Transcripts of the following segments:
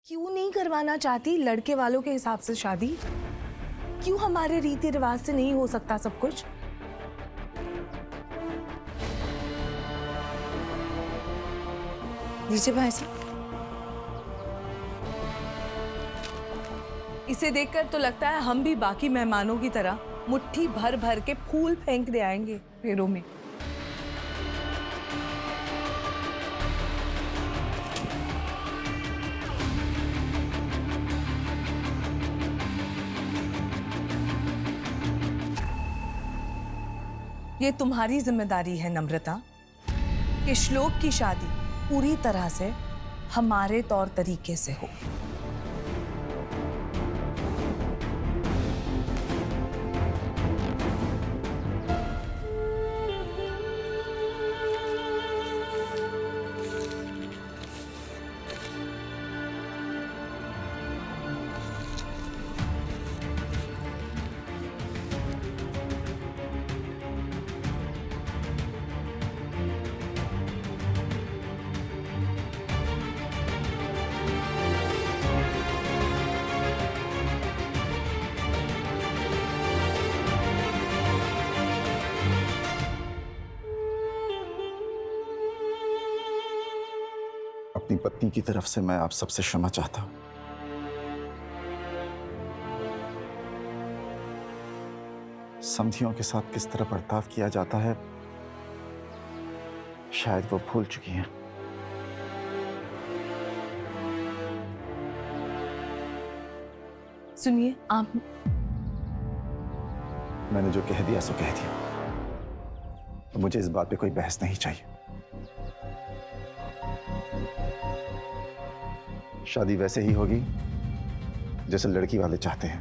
क्यों नहीं करवाना चाहती लड़के वालों के हिसाब से शादी? क्यों हमारे रीति रिवाज से नहीं हो सकता सब कुछ? लीजिए भाई साहब। इसे देखकर तो लगता है हम भी बाकी मेहमानों की तरह मुट्ठी भर भर के फूल फेंक दे आएंगे पैरों में। ये तुम्हारी जिम्मेदारी है नम्रता कि श्लोक की शादी पूरी तरह से हमारे तौर तरीके से हो। अपनी पत्नी की तरफ से मैं आप सबसे क्षमा चाहता हूं। समधियों के साथ किस तरह बर्ताव किया जाता है शायद वो भूल चुकी हैं। सुनिए, आप मैंने जो कह दिया सो कह दिया। मुझे इस बात पे कोई बहस नहीं चाहिए। शादी वैसे ही होगी जैसे लड़की वाले चाहते हैं।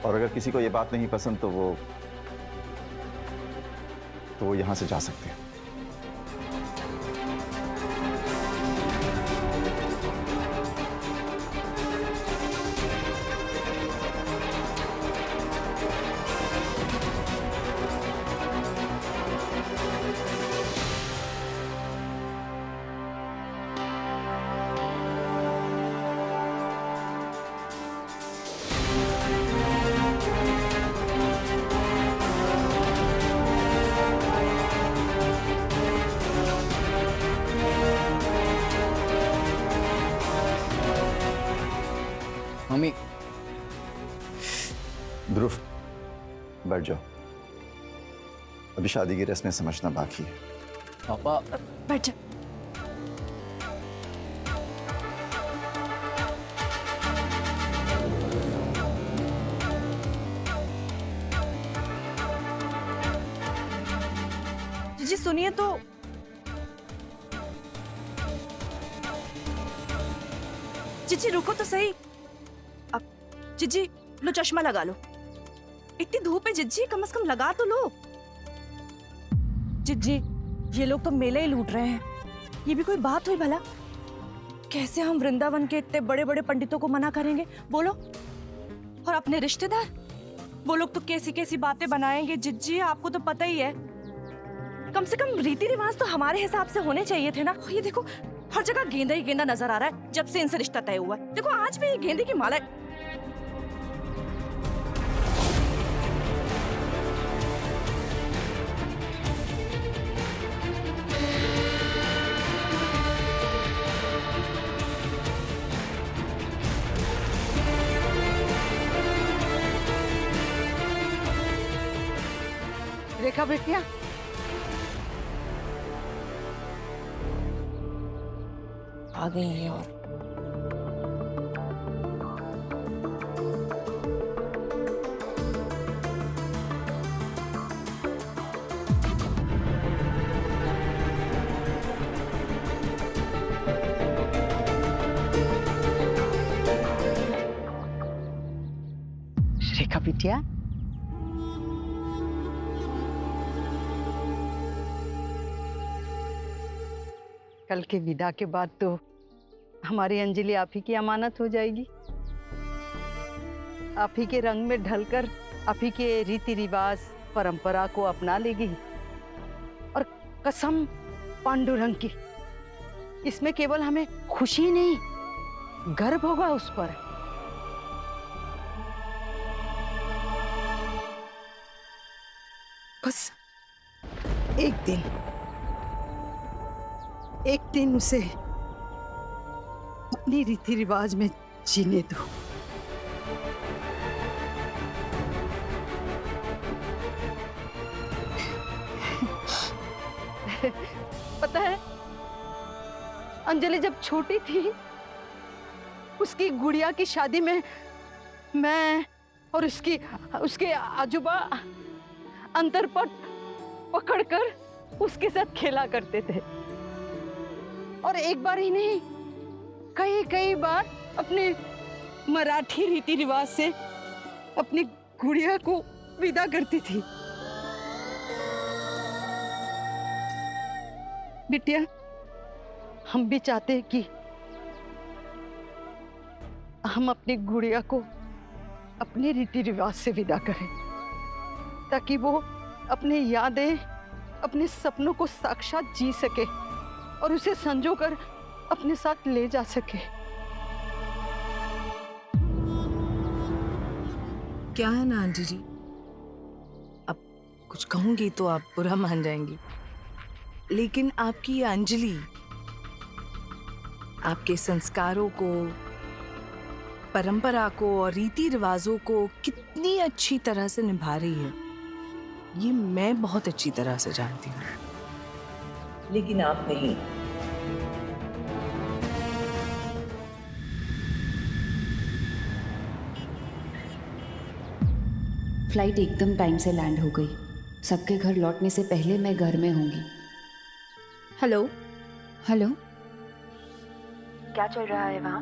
और अगर किसी को यह बात नहीं पसंद तो वो यहां से जा सकते हैं। मम्मी, ध्रुव, बैठ जाओ। अभी शादी की रस्में समझना बाकी है। पापा। बैठ जा। जी सुनिए तो। जीजी रुको तो सही। अब जीजी लो चश्मा लगा लो। इतनी धूप है जीजी, कम से कम लगा तो लो। जीजी ये लोग तो मेले ही लूट रहे हैं। ये भी कोई बात हुई भला? कैसे हम वृंदावन के इतने बड़े बड़े पंडितों को मना करेंगे बोलो? और अपने रिश्तेदार, वो लोग तो कैसी कैसी बातें बनाएंगे। जिज्जी आपको तो पता ही है। कम से कम रीति रिवाज तो हमारे हिसाब से होने चाहिए थे ना। ये देखो हर जगह गेंदा ही गेंदा नजर आ रहा है जब से इनसे रिश्ता तय हुआ है। देखो आज भी ये गेंदे की माला है। रेखा बेटिया, आ गई है। और रेखा बेटिया, कल के विदा के बाद तो हमारी अंजलि आप ही की अमानत हो जाएगी। आप ही के रंग में ढलकर आप ही के रीति रिवाज परंपरा को अपना लेगी। और कसम पांडुरंग की, इसमें केवल हमें खुशी नहीं, गर्व होगा उस पर। बस एक दिन उसे अपनी रीति रिवाज में जीने दो। पता है, अंजलि जब छोटी थी, उसकी गुड़िया की शादी में मैं और उसके आजूबा अंतरपट पकड़कर उसके साथ खेला करते थे। और एक बार ही नहीं, कई बार अपने मराठी रीति रिवाज से अपनी गुड़िया को विदा करती थी। बिटिया, हम भी चाहते हैं कि हम अपनी गुड़िया को अपने रीति रिवाज से विदा करें, ताकि वो अपनी यादें, अपने सपनों को साक्षात जी सके और उसे संजो कर अपने साथ ले जा सके। क्या है ना आंटी जी, अब कुछ कहूंगी तो आप बुरा मान जाएंगी, लेकिन आपकी ये अंजलि आपके संस्कारों को, परंपरा को और रीति रिवाजों को कितनी अच्छी तरह से निभा रही है, ये मैं बहुत अच्छी तरह से जानती हूँ। लेकिन आप नहीं। फ्लाइट एकदम टाइम से लैंड हो गई। सबके घर लौटने से पहले मैं घर में होंगी। हेलो हेलो, क्या चल रहा है वहाँ?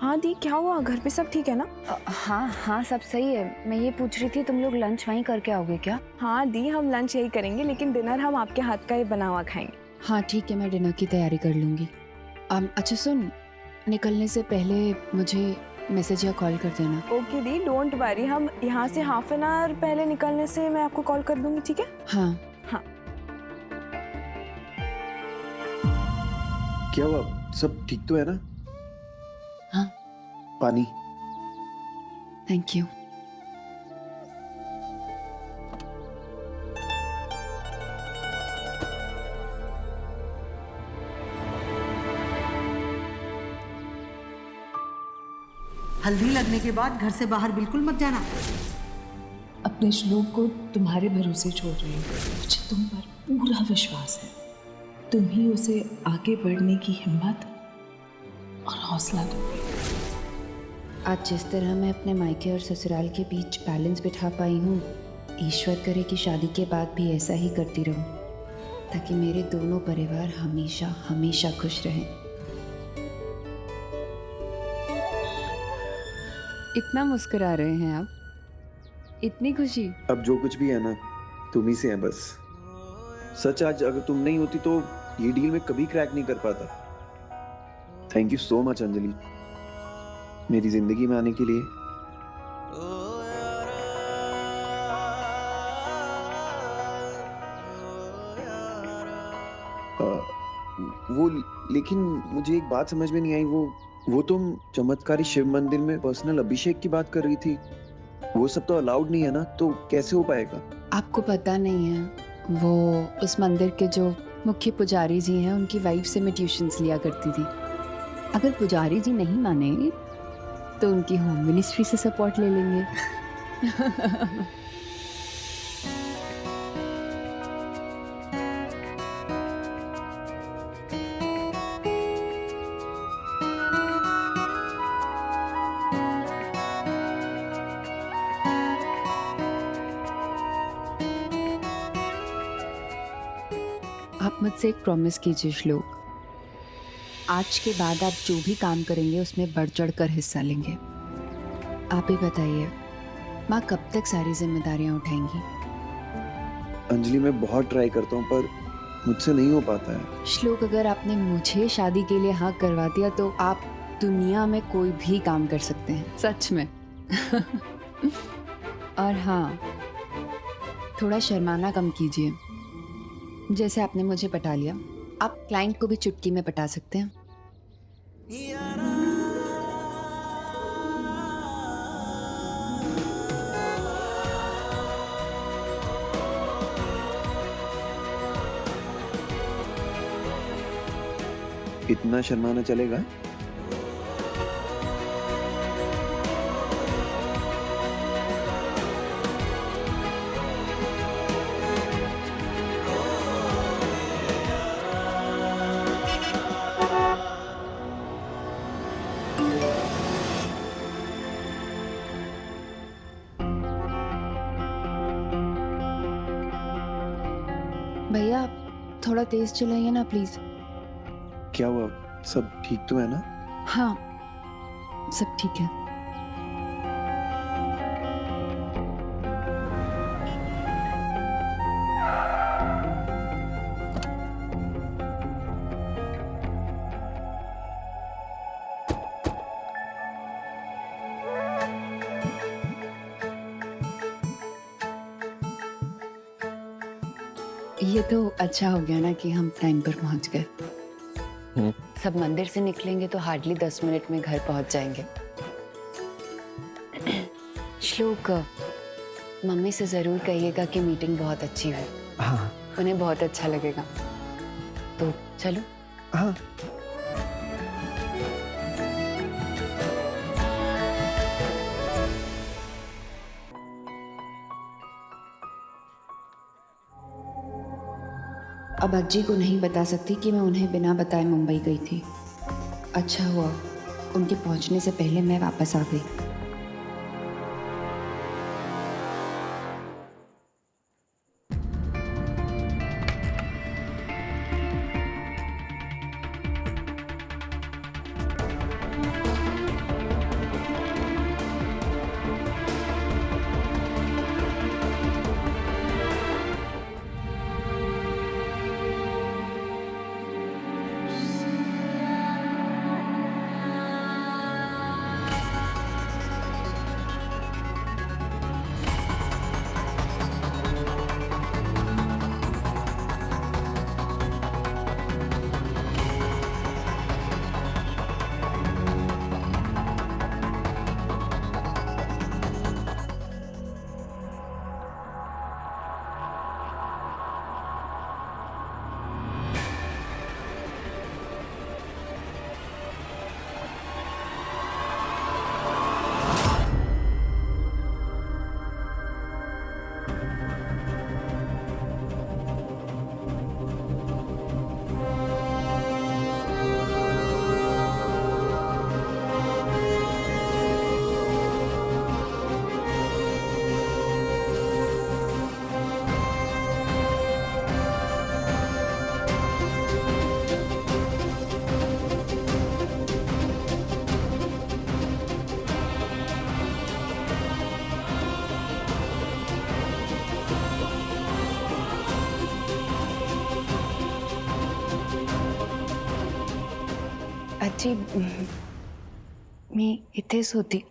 हाँ दी, क्या हुआ? घर पे सब ठीक है ना? हाँ सब सही है। मैं ये पूछ रही थी, तुम लोग लंच वहीं करके आओगे क्या? हाँ दी, हम लंच यही करेंगे, लेकिन डिनर हम आपके हाथ का ही बना हुआ खाएंगे। हाँ ठीक है, मैं डिनर की तैयारी कर लूँगी। अच्छा सुन, निकलने से पहले मुझे मैसेज या कॉल कर देना। ओके दी, डोंट वरी, हम यहाँ से हाफ एन आवर पहले निकलने से मैं आपको कॉल कर दूंगी, ठीक है? हाँ हाँ। क्या हुआ? सब ठीक तो है ना? हाँ। पानी। Thank you. हल्दी लगने के बाद घर से बाहर बिल्कुल मत जाना। अपने श्लोक को तुम्हारे भरोसे छोड़ रही हूँ, मुझे तुम पर पूरा विश्वास है। तुम ही उसे आगे बढ़ने की हिम्मत और हौसला दोगे। आज जिस तरह मैं अपने मायके और ससुराल के बीच बैलेंस बिठा पाई हूँ, ईश्वर करे कि शादी के बाद भी ऐसा ही करती रहूँ, ताकि मेरे दोनों परिवार हमेशा हमेशा खुश रहें। इतना मुस्कुरा रहे हैं आप, इतनी खुशी। अब जो कुछ भी है ना, तुम ही से है बस। सच, आज अगर तुम नहीं होती तो ये डील में कभी क्रैक नहीं कर पाता। Thank you so much Anjali, मेरी जिंदगी में आने के लिए। वो लेकिन मुझे एक बात समझ में नहीं आई, वो तुम चमत्कारी शिव मंदिर में पर्सनल अभिषेक की बात कर रही थी, वो सब तो अलाउड नहीं है ना, तो कैसे हो पाएगा? आपको पता नहीं है, वो उस मंदिर के जो मुख्य पुजारी जी हैं, उनकी वाइफ से मैं ट्यूशन्स लिया करती थी। अगर पुजारी जी नहीं माने तो उनकी होम मिनिस्ट्री से सपोर्ट ले लेंगे। आप मुझसे एक प्रॉमिस कीजिए श्लोक, आज के बाद आप जो भी काम करेंगे उसमें बढ़ चढ़ कर हिस्सा लेंगे। आप ही बताइए, माँ कब तक सारी जिम्मेदारियां उठाएंगी? अंजलि, मैं बहुत ट्राई करता हूँ पर मुझसे नहीं हो पाता है। श्लोक, अगर आपने मुझे शादी के लिए हाँ करवा दिया तो आप दुनिया में कोई भी काम कर सकते हैं, सच में। और हाँ, थोड़ा शर्माना कम कीजिए। जैसे आपने मुझे पटा लिया, आप क्लाइंट को भी चुटकी में पटा सकते हैं। इतना शर्माना चलेगा? भैया आप थोड़ा तेज चलाइए ना प्लीज। क्या हुआ? सब ठीक तो है ना? हाँ, सब ठीक है। ये तो अच्छा हो गया ना कि हम टाइम पर पहुंच गए। सब मंदिर से निकलेंगे तो हार्डली 10 मिनट में घर पहुंच जाएंगे। श्लोक, मम्मी से जरूर कहिएगा कि मीटिंग बहुत अच्छी हुई। हाँ उन्हें बहुत अच्छा लगेगा। तो चलो। हाँ। अब अज्जी को नहीं बता सकती कि मैं उन्हें बिना बताए मुंबई गई थी। अच्छा हुआ उनके पहुंचने से पहले मैं वापस आ गई। अज्जी, मैं इथेच होती।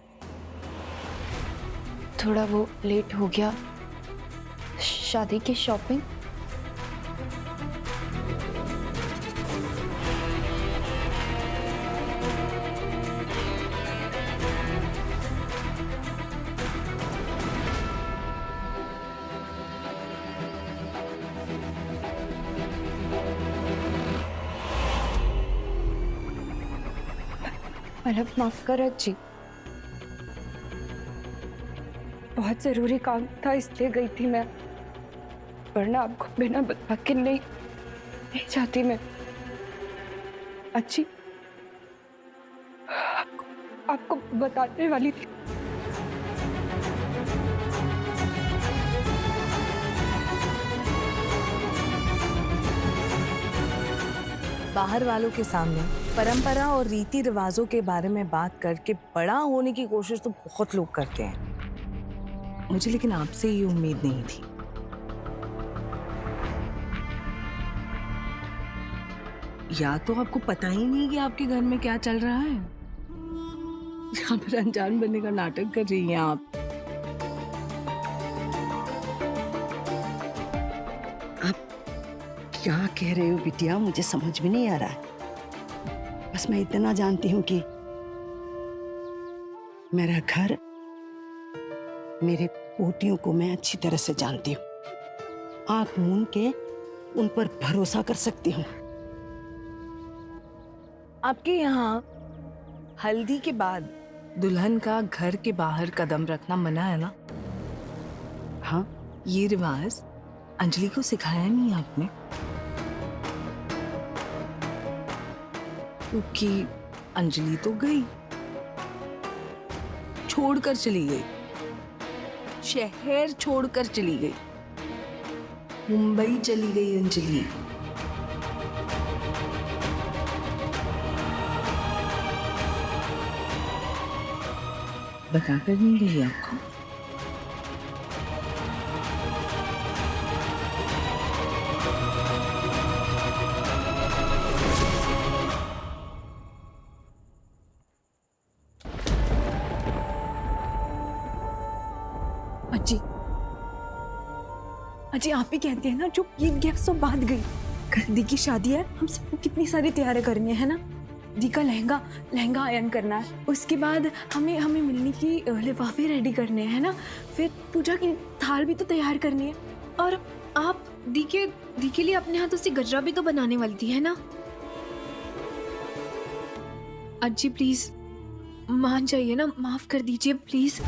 थोड़ा वो लेट हो गया शादी की शॉपिंग। मतलब माफ कर अज्जी, बहुत जरूरी काम था इसलिए गई थी मैं, वरना आपको बिना बता के नहीं चाहती मैं। अज्जी, आपको बताने वाली थी। बाहर वालों के सामने परंपरा और रीति रिवाजों के बारे में बात करके बड़ा होने की कोशिश तो बहुत लोग करते हैं, मुझे लेकिन आपसे ये उम्मीद नहीं थी। या तो आपको पता ही नहीं कि आपके घर में क्या चल रहा है, या फिर अनजान बनने का नाटक कर रही हैं आप। क्या कह रहे हो बिटिया, मुझे समझ में नहीं आ रहा है। बस मैं इतना जानती हूँ कि मेरा घर, मेरे पोतियों को मैं अच्छी तरह से जानती हूँ। आंख मूंद के उन पर भरोसा कर सकती हूँ। आपके यहाँ हल्दी के बाद दुल्हन का घर के बाहर कदम रखना मना है ना? हाँ, ये रिवाज अंजलि को सिखाया नहीं आपने? क्योंकि अंजलि तो गई, छोड़कर चली गई, शहर छोड़कर चली गई, मुंबई चली गई अंजलि। बताकर नहीं गई आपको? अजी, अजी आप ही कहती है ना, जो ईद गया सो बात गई। कल दी की शादी है, हम सबको कितनी सारी तैयारियां करनी है ना। दी का लहंगा आयन करना है, उसके बाद हमें मिलने की लिफाफे रेडी करने हैं ना, फिर पूजा की थाल भी तो तैयार करनी है। और आप दी के लिए अपने हाथों से गजरा भी तो बनाने वाली थी, है ना। अजी प्लीज मान जाइए ना, माफ कर दीजिए प्लीज।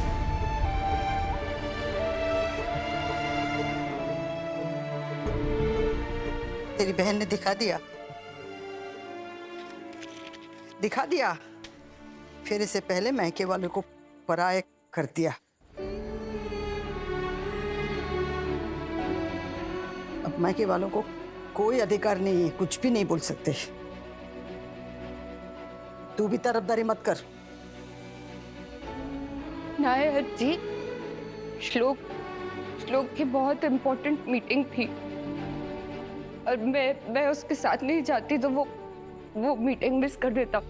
तेरी बहन ने दिखा दिया, फिर इससे पहले मैके वालों को पराया कर दिया। अब मैके वालों को कोई अधिकार नहीं है, कुछ भी नहीं बोल सकते। तू भी तरफदारी मत कर। नहीं जी, श्लोक की बहुत इम्पोर्टेंट मीटिंग थी और मैं उसके साथ नहीं जाती तो वो मीटिंग मिस कर देता।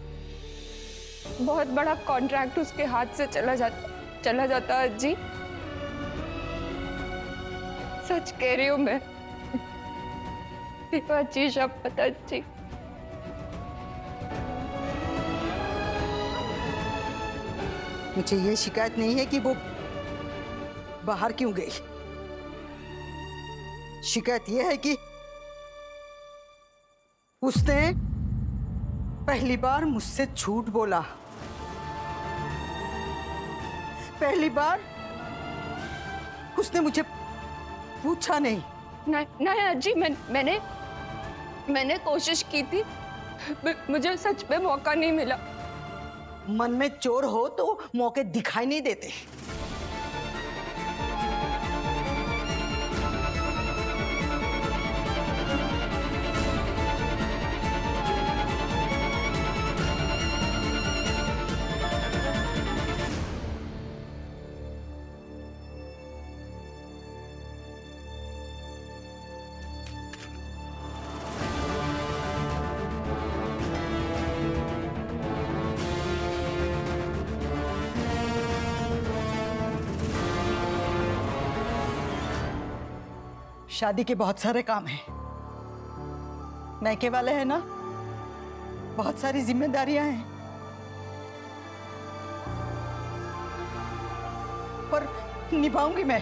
बहुत बड़ा कॉन्ट्रैक्ट उसके हाथ से चला जाता जी। सच कह रही हूँ मैं। जी सब पता जी। मुझे ये शिकायत नहीं है कि वो बाहर क्यों गई। शिकायत ये है कि उसने पहली बार मुझसे झूठ बोला। पहली बार उसने मुझे पूछा नहीं। नहीं अजी, मैंने कोशिश की थी, मुझे सच में मौका नहीं मिला। मन में चोर हो तो मौके दिखाई नहीं देते। शादी के बहुत सारे काम हैं, मैके वाले हैं ना, बहुत सारी जिम्मेदारियां हैं, पर निभाऊंगी मैं।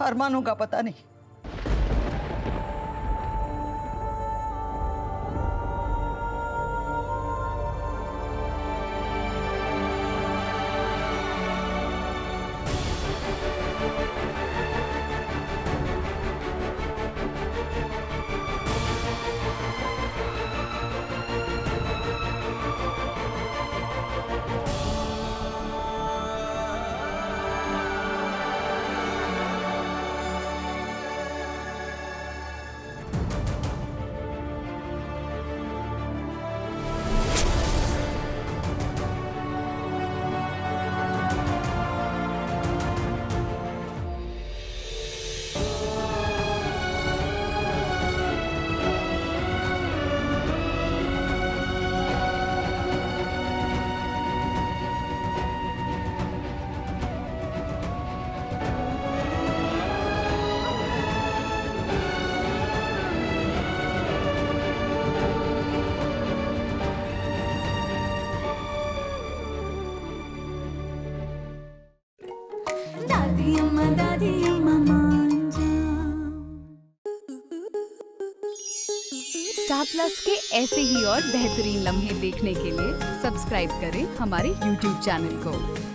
अरमानों का पता नहीं। दादी अम्मा मान जा। स्टार प्लस के ऐसे ही और बेहतरीन लम्हे देखने के लिए सब्सक्राइब करें हमारे YouTube चैनल को।